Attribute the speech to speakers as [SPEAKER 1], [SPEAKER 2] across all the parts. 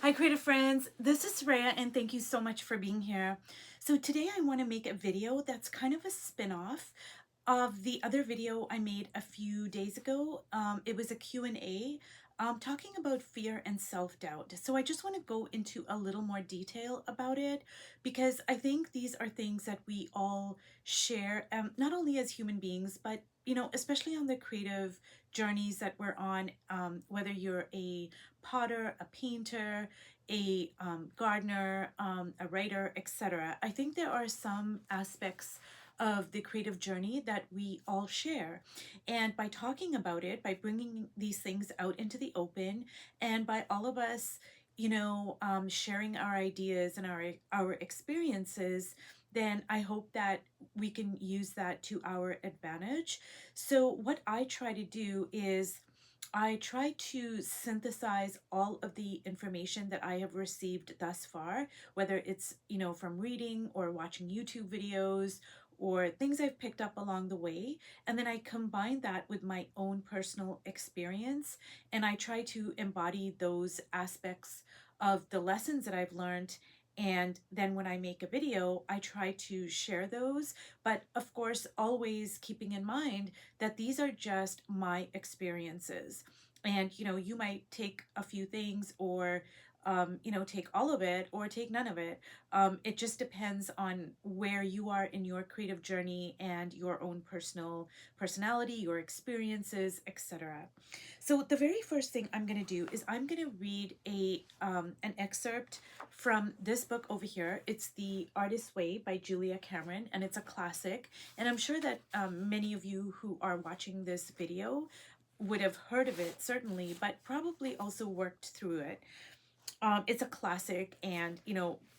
[SPEAKER 1] Hi, creative friends. This is Rhea, and thank you so much for being here. So today I want to make a video that's kind of a spin-off of the other video I made a few days ago. It was a Q&A talking about fear and self-doubt. So I just want to go into a little more detail about it because I think these are things that we all share, not only as human beings, but especially on the creative journeys that we're on, whether you're a potter, a painter, a gardener, a writer, etc. I think there are some aspects of the creative journey that we all share. And by talking about it, by bringing these things out into the open, and by all of us, sharing our ideas and our experiences, then I hope that we can use that to our advantage. So what I try to do is I try to synthesize all of the information that I have received thus far, whether it's, from reading or watching YouTube videos or things I've picked up along the way. And then I combine that with my own personal experience. And I try to embody those aspects of the lessons that I've learned. And then when I make a video, I try to share those. But of course, always keeping in mind that these are just my experiences. And you might take a few things or take all of it or take none of it. It just depends on where you are in your creative journey and your own personality, your experiences, etc. So the very first thing I'm going to do is I'm going to read an excerpt from this book over here. It's The Artist's Way by Julia Cameron, and it's a classic. And I'm sure that many of you who are watching this video would have heard of it, certainly, but probably also worked through it. It's a classic, and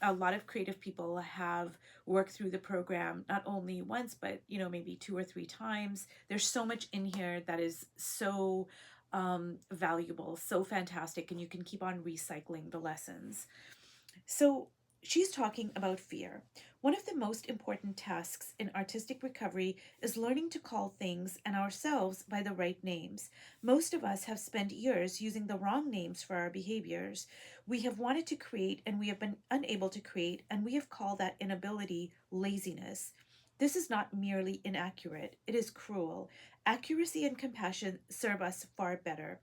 [SPEAKER 1] a lot of creative people have worked through the program not only once, but maybe two or three times. There's so much in here that is so valuable, so fantastic, and you can keep on recycling the lessons. So she's talking about fear. One of the most important tasks in artistic recovery is learning to call things and ourselves by the right names. Most of us have spent years using the wrong names for our behaviors. We have wanted to create and we have been unable to create, and we have called that inability laziness. This is not merely inaccurate, it is cruel. Accuracy and compassion serve us far better.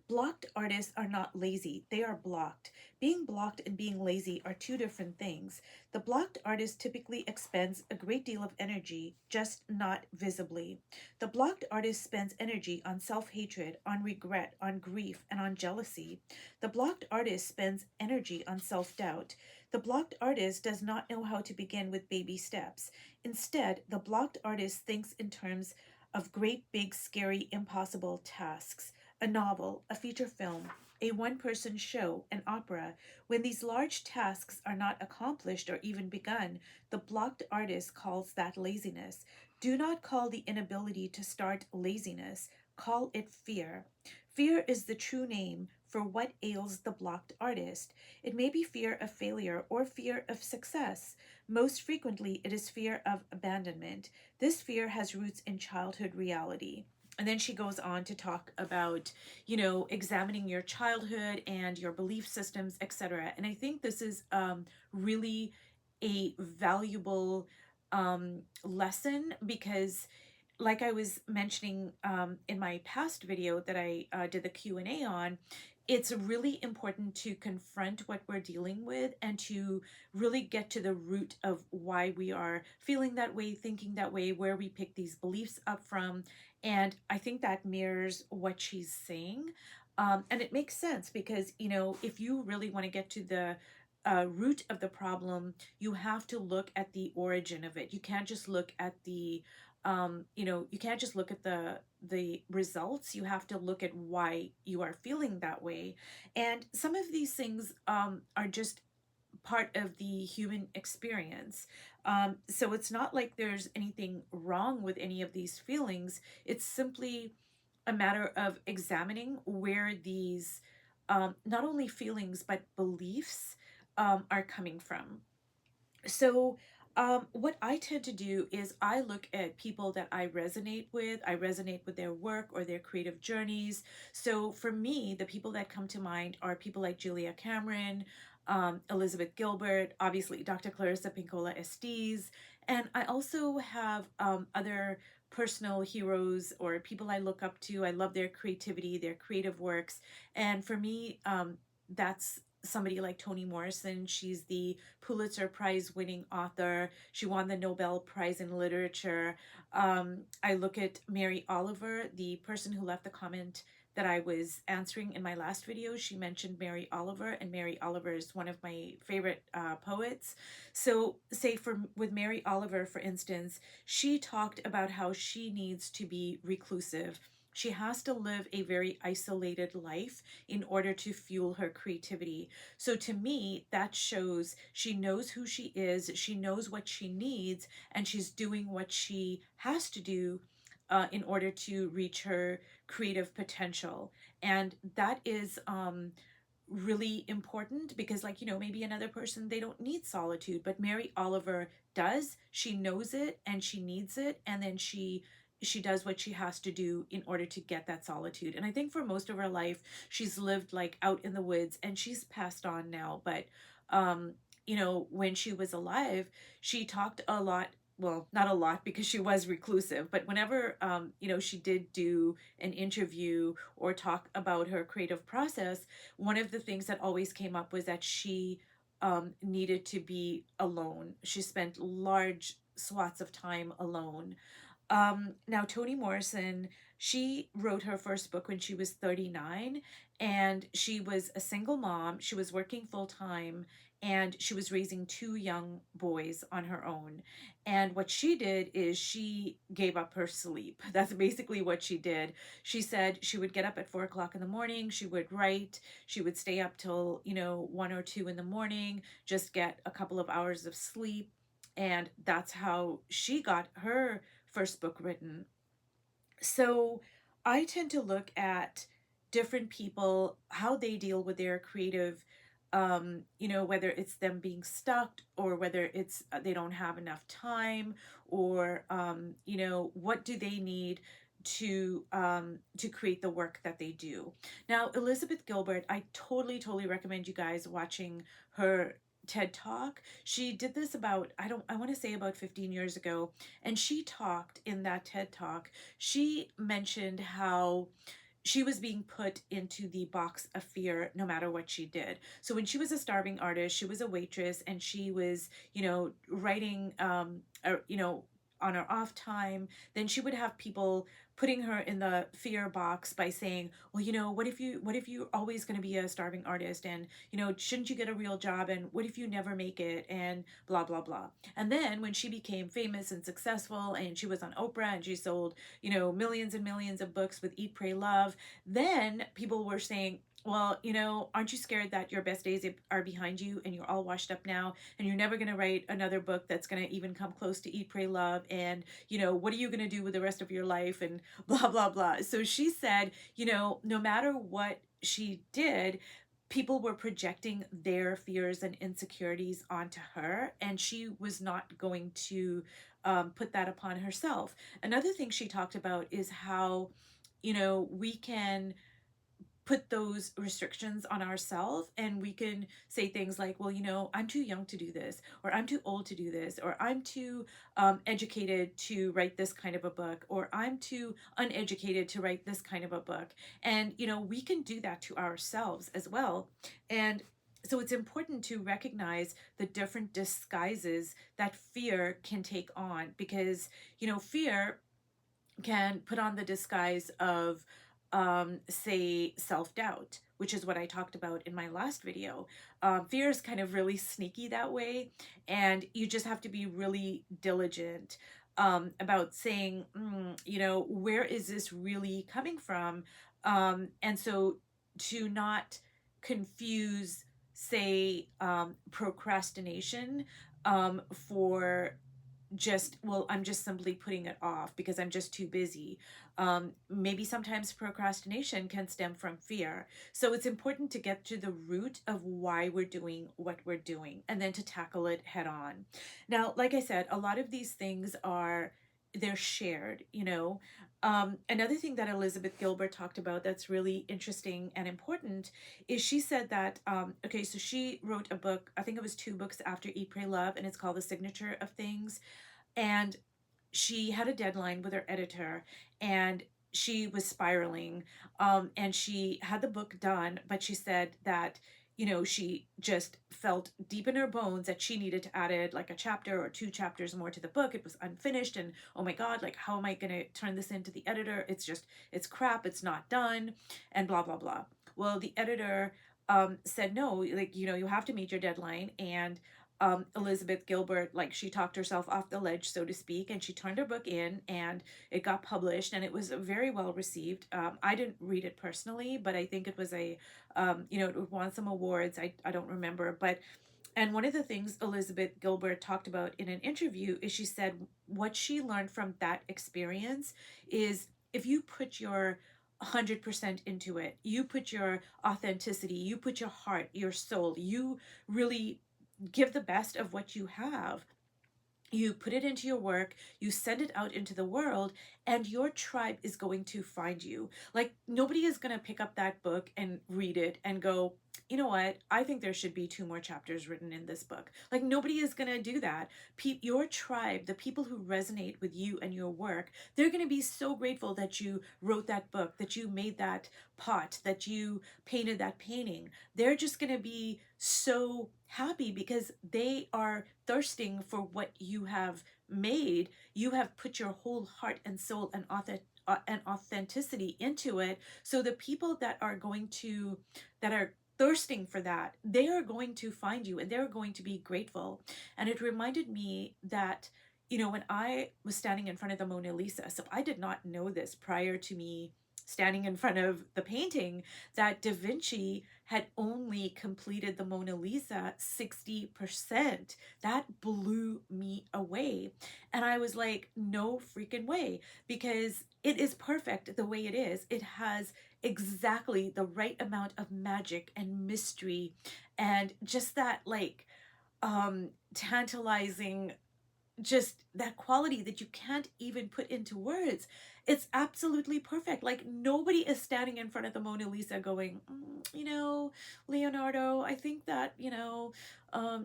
[SPEAKER 1] Blocked artists are not lazy, they are blocked. Being blocked and being lazy are two different things. The blocked artist typically expends a great deal of energy, just not visibly. The blocked artist spends energy on self-hatred, on regret, on grief, and on jealousy. The blocked artist spends energy on self-doubt. The blocked artist does not know how to begin with baby steps. Instead, the blocked artist thinks in terms of great, big, scary, impossible tasks. A novel, a feature film, a one-person show, an opera. When these large tasks are not accomplished or even begun, the blocked artist calls that laziness. Do not call the inability to start laziness. Call it fear. Fear is the true name for what ails the blocked artist. It may be fear of failure or fear of success. Most frequently, it is fear of abandonment. This fear has roots in childhood reality. And then she goes on to talk about, examining your childhood and your belief systems, etc. And I think this is really a valuable lesson because, like I was mentioning in my past video that I did the Q&A on, it's really important to confront what we're dealing with and to really get to the root of why we are feeling that way, thinking that way, where we pick these beliefs up from. And I think that mirrors what she's saying. And it makes sense because, if you really want to get to the root of the problem, you have to look at the origin of it. You can't just look at you can't just look at the results. You have to look at why you are feeling that way. And some of these things are just part of the human experience. So it's not like there's anything wrong with any of these feelings. It's simply a matter of examining where these not only feelings but beliefs are coming from. So What I tend to do is I look at people that I resonate with. I resonate with their work or their creative journeys. So for me, the people that come to mind are people like Julia Cameron, Elizabeth Gilbert, obviously Dr. Clarissa Pinkola Estes, and I also have other personal heroes or people I look up to. I love their creativity, their creative works, and for me, that's somebody like Toni Morrison. She's the Pulitzer Prize winning author. She won the Nobel Prize in Literature. I look at Mary Oliver, the person who left the comment that I was answering in my last video. She mentioned Mary Oliver, and Mary Oliver is one of my favorite poets. So, say for with Mary Oliver, for instance, she talked about how she needs to be reclusive. She has to live a very isolated life in order to fuel her creativity. So to me, that shows she knows who she is, she knows what she needs, and she's doing what she has to do in order to reach her creative potential. And that is really important because, like, maybe another person, they don't need solitude, but Mary Oliver does. She knows it and she needs it, and then she does what she has to do in order to get that solitude. And I think for most of her life she's lived like out in the woods, and she's passed on now, but um when she was alive, she talked a lot, well, not a lot because she was reclusive, but whenever she did do an interview or talk about her creative process, one of the things that always came up was that she needed to be alone. She spent large swaths of time alone. Now, Toni Morrison, she wrote her first book when she was 39, and she was a single mom. She was working full time, and she was raising two young boys on her own. And what she did is she gave up her sleep. That's basically what she did. She said she would get up at 4 o'clock in the morning, she would write, she would stay up till, 1 or 2 in the morning, just get a couple of hours of sleep. And that's how she got her first book written. So I tend to look at different people, how they deal with their creative, whether it's them being stuck or whether it's they don't have enough time, or, what do they need to create the work that they do. Now, Elizabeth Gilbert, I totally recommend you guys watching her TED Talk. She did this about, I want to say about 15 years ago, and she talked in that TED Talk. She mentioned how she was being put into the box of fear no matter what she did. So when she was a starving artist, she was a waitress, and she was, writing, on her off time. Then she would have people putting her in the fear box by saying, well, what if you're always going to be a starving artist, and shouldn't you get a real job, and what if you never make it, and blah blah blah. And then when she became famous and successful, and she was on Oprah, and she sold millions and millions of books with Eat Pray Love, then people were saying, well, aren't you scared that your best days are behind you and you're all washed up now, and you're never going to write another book that's going to even come close to Eat, Pray, Love, and what are you going to do with the rest of your life, and blah blah blah. So she said, no matter what she did, people were projecting their fears and insecurities onto her, and she was not going to put that upon herself. Another thing she talked about is how we can put those restrictions on ourselves, and we can say things like, well, I'm too young to do this, or I'm too old to do this, or I'm too educated to write this kind of a book, or I'm too uneducated to write this kind of a book. And we can do that to ourselves as well. And so it's important to recognize the different disguises that fear can take on, because fear can put on the disguise of, say, self-doubt, which is what I talked about in my last video. Fear is kind of really sneaky that way, and you just have to be really diligent about saying, where is this really coming from? And so to not confuse, say, procrastination for just, well, I'm just simply putting it off because I'm just too busy. Maybe sometimes procrastination can stem from fear. So it's important to get to the root of why we're doing what we're doing and then to tackle it head on. Now, like I said, a lot of these things are, they're shared, you know. Another thing that Elizabeth Gilbert talked about that's really interesting and important is she said that, okay, so she wrote a book, I think it was two books after Eat, Pray, Love, and it's called The Signature of Things. And she had a deadline with her editor, and she was spiraling, and she had the book done, but she said that, you know, she just felt deep in her bones that she needed to add it like a chapter or two chapters more to the book. It was unfinished, and oh my god, like, how am I going to turn this into the editor? It's just, it's crap, it's not done, and blah blah blah. Well, the editor said no, like, you know, you have to meet your deadline. And Elizabeth Gilbert, like, she talked herself off the ledge, so to speak, and she turned her book in, and it got published, and it was very well received. I didn't read it personally, but I think it was a, you know, it won some awards. I don't remember, but, and one of the things Elizabeth Gilbert talked about in an interview is she said what she learned from that experience is if you put your 100% into it, you put your authenticity, you put your heart, your soul, you really give the best of what you have, you put it into your work, you send it out into the world, and your tribe is going to find you. Like, nobody is going to pick up that book and read it and go, you know what, I think there should be two more chapters written in this book. Like, nobody is going to do that. Your tribe, the people who resonate with you and your work, they're going to be so grateful that you wrote that book, that you made that pot, that you painted that painting. They're just going to be so happy because they are thirsting for what you have made. You have put your whole heart and soul and authenticity into it. So the people that are going to, that are thirsting for that, they are going to find you and they're going to be grateful. And it reminded me that, you know, when I was standing in front of the Mona Lisa, so I did not know this prior to me standing in front of the painting, that Da Vinci had only completed the Mona Lisa 60%. That blew me away. And I was like, no freaking way, because it is perfect the way it is. It has exactly the right amount of magic and mystery and just that, like, tantalizing, just that quality that you can't even put into words. It's absolutely perfect. Like, nobody is standing in front of the Mona Lisa going, you know, Leonardo, I think that, you know,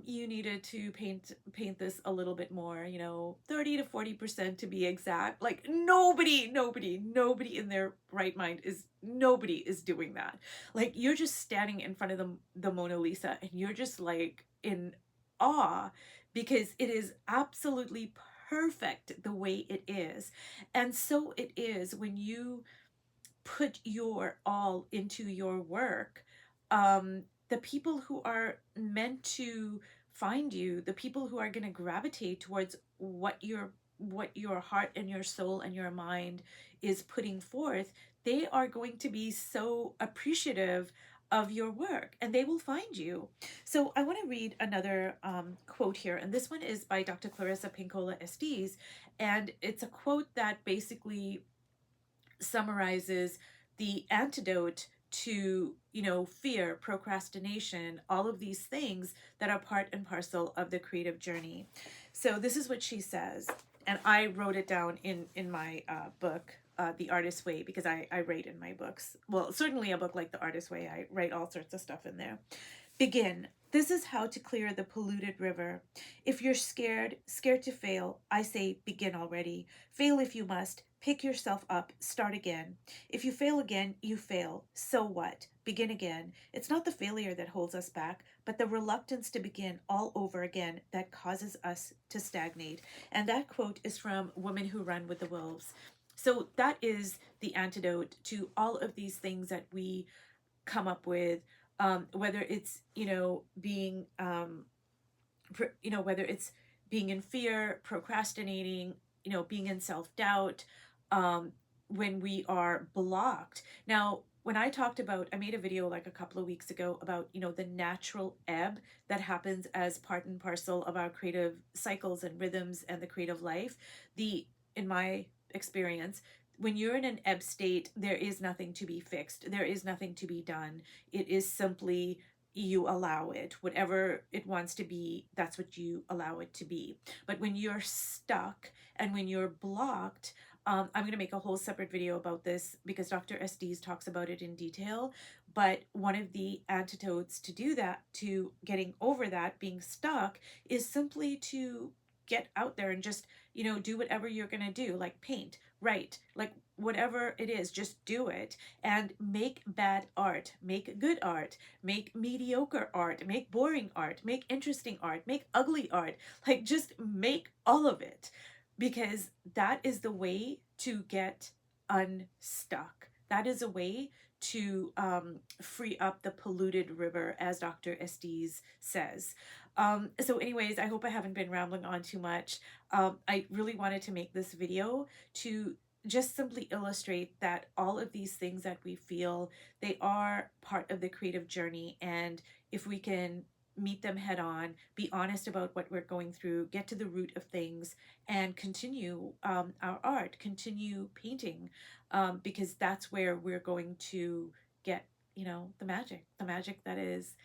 [SPEAKER 1] you needed to paint this a little bit more, you know, 30 to 40% to be exact. Like, nobody in their right mind is, nobody is doing that. Like, you're just standing in front of the Mona Lisa and you're just like in awe because it is absolutely perfect the way it is. And so it is when you put your all into your work. The people who are meant to find you, the people who are going to gravitate towards what your heart and your soul and your mind is putting forth, they are going to be so appreciative of your work and they will find you. So I want to read another quote here, and this one is by Dr. Clarissa Pinkola Estes, and it's a quote that basically summarizes the antidote to, you know, fear, procrastination, all of these things that are part and parcel of the creative journey. So this is what she says, and I wrote it down in my book, The Artist's Way, because I write in my books. Well, certainly a book like The Artist's Way, I write all sorts of stuff in there. Begin. This is how to clear the polluted river. If you're scared to fail, I say begin already. Fail if you must. Pick yourself up. Start again. If you fail again, you fail. So what? Begin again. It's not the failure that holds us back, but the reluctance to begin all over again that causes us to stagnate. And that quote is from Women Who Run with the Wolves. So that is the antidote to all of these things that we come up with, whether it's, you know, being, you know, whether it's being in fear, procrastinating, being in self-doubt, when we are blocked. Now, when I talked about, I made a video like a couple of weeks ago about, the natural ebb that happens as part and parcel of our creative cycles and rhythms and the creative life. In my experience, when you're in an ebb state, there is nothing to be fixed. There is nothing to be done. It is simply you allow it. Whatever it wants to be, that's what you allow it to be. But when you're stuck and when you're blocked, I'm going to make a whole separate video about this because Dr. Estes talks about it in detail. But one of the antidotes to do that, to getting over that, being stuck, is simply to get out there and just, do whatever you're going to do, like paint, write, like whatever it is, just do it and make bad art, make good art, make mediocre art, make boring art, make interesting art, make ugly art, like just make all of it, because that is the way to get unstuck. That is a way to free up the polluted river, as Dr. Estes says. So anyways, I hope I haven't been rambling on too much. I really wanted to make this video to just simply illustrate that all of these things that we feel, they are part of the creative journey. And if we can meet them head on, be honest about what we're going through, get to the root of things, and continue our art, continue painting, because that's where we're going to get, the magic that is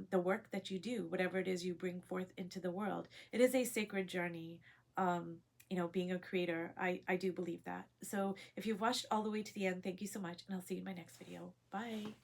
[SPEAKER 1] the work that you do, whatever it is you bring forth into the world. It is a sacred journey. Being a creator, I do believe that. So if you've watched all the way to the end, thank you so much, and I'll see you in my next video. Bye.